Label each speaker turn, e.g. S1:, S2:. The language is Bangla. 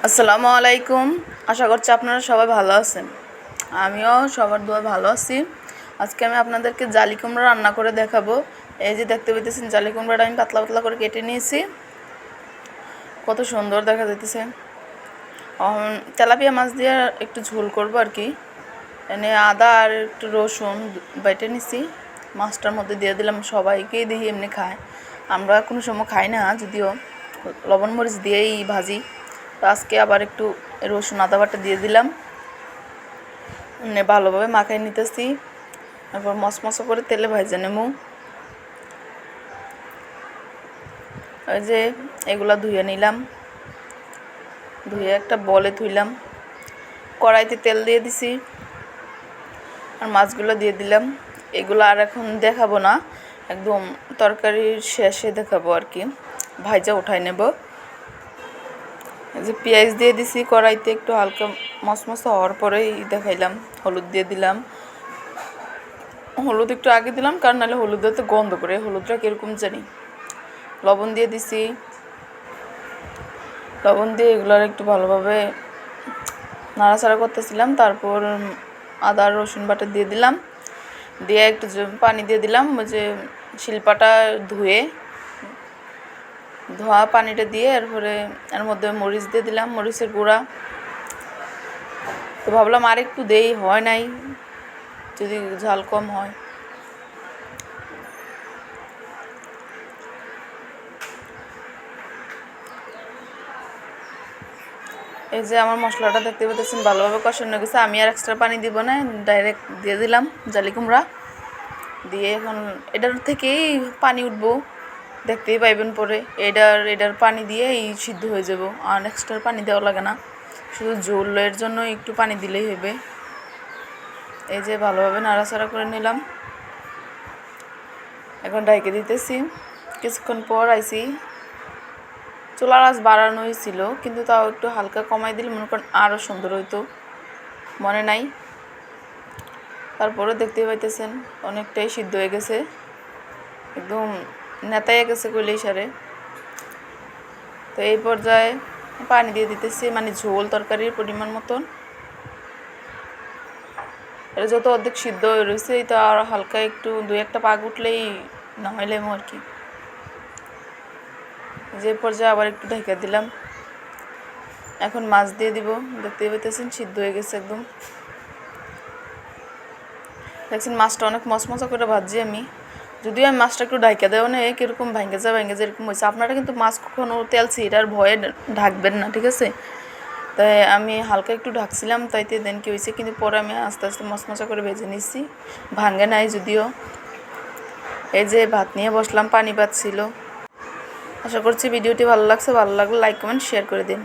S1: আসসালামু আলাইকুম। আশা করছি আপনারা সবাই ভালো আছেন। আমিও সবার দোয়া ভালো আছি। আজকে আমি আপনাদেরকে জালি কুমড়া রান্না করে দেখাবো। এই যে দেখতে পেতেছেন জালি কুমড়াটা আমি পাতলা পাতলা করে কেটে নিয়েছি। কত সুন্দর দেখা যাইতেছে। তেলাপিয়া মাছ দিয়ে একটু ঝোল করবো আর কি। এনে আদা আর একটু রসুন বেটে নিছি, মাছটার মধ্যে দিয়ে দিলাম। সবাইকেই দেখি এমনি খায়, আমরা কোনো সময় খাই না, যদিও লবণ মরিচ দিয়েই ভাজি। তো আজকে আবার একটু রসুন আদা বাটা দিয়ে দিলাম, ভালোভাবে মাখাই নিতেছি। তারপর মশমশো করে তেলে ভাজে নেবো। ওই যে এগুলা ধুয়ে নিলাম, ধুয়ে একটা বলে ধুইলাম। কড়াইতে তেল দিয়ে দিছি আর মাছগুলো দিয়ে দিলাম। এগুলো আর এখন দেখাবো না, একদম তরকারির শেষে দেখাবো আর কি, ভাজা উঠাই নেব। যে পেঁয়াজ দিয়ে দিছি কড়াইতে, একটু হালকা মশমশা হওয়ার পরেই দেখাইলাম। হলুদ দিয়ে দিলাম, হলুদ একটু আগে দিলাম, কারণ নাহলে হলুদ তো গন্ধ করে, হলুদটা কীরকম জানি। লবণ দিয়ে দিছি, লবণ দিয়ে এগুলোর একটু ভালোভাবে নাড়াচাড়া করতেছিলাম। তারপর আদা রসুন বাটা দিয়ে দিলাম, দিয়ে একটু পানি দিয়ে দিলাম। ওই যে শিলপাটা ধোয়া পানিটা দিয়ে এরপরে এর মধ্যে মরিচ দিয়ে দিলাম, মরিচের গুঁড়া। তো ভাবলাম আর একটু দেই, হয় নাই, যদি ঝাল কম হয়। এই যে আমার মশলাটা দেখতে পেতেছেন ভালোভাবে কষানো গেছে। আমি আর এক্সট্রা পানি দিব না, ডাইরেক্ট দিয়ে দিলাম জালি কুমড়া দিয়ে। এখন এটার থেকেই পানি উঠবো, দেখতেই পাইবেন পরে। এটার পানি দিয়ে এই সিদ্ধ হয়ে যাব, আর এক্সট্রা পানি দেওয়া লাগে না, শুধু ঝোলের জন্য একটু পানি দিলেই হবে। এই যে ভালোভাবে নাড়াচাড়া করে নিলাম, এখন ঢাইকে দিতেছি। কিছুক্ষণ পর আইছি, চুলার আঁচ বাড়ানোই ছিল, কিন্তু তাও একটু হালকা কমাই দিলে মনে করেন আরও সুন্দর হইতো, মনে নাই। তারপরে দেখতে পাইতেছেন অনেকটাই সিদ্ধ হয়ে গেছে, একদম নেতাইয়া গেছে কইলেই সারে। তো এই পর্যায়ে পানি দিয়ে দিতেছি, মানে ঝোল তরকারির পরিমাণ মতন। এটা যত অর্ধেক সিদ্ধ হয়ে রয়েছে, এটা আর হালকা একটু দুই একটা পাক উঠলেই নামাইলে আর কি। যে পর্যায়ে আবার একটু ঢেকে দিলাম। এখন মাছ দিয়ে দিব, দেখতে পাইতেছেন সিদ্ধ হয়ে গেছে একদম। দেখছেন মাছটা অনেক মশমশা করে ভাজি আমি, যদিও আমি মাছটা একটু ঢাইকা দেওয়া নেই, কীরকম ভাঙ্গে যায় এরকম হয়েছে। আপনারা কিন্তু মাছ কখনো তেল ছিটার ভয়ে ঢাকবেন না, ঠিক আছে? তাই আমি হালকা একটু ঢাকছিলাম, তাইতে দেন কি হয়েছে, কিন্তু পরে আমি আস্তে আস্তে মশমশা করে ভেজে নিচ্ছি, ভাঙ্গে নাই যদিও। এই যে ভাত নিয়ে বসলাম, পানি ভাত ছিল। আশা করছি ভিডিওটি ভালো লাগছে, ভালো লাগলে লাইক কমেন্ট শেয়ার করে দিন।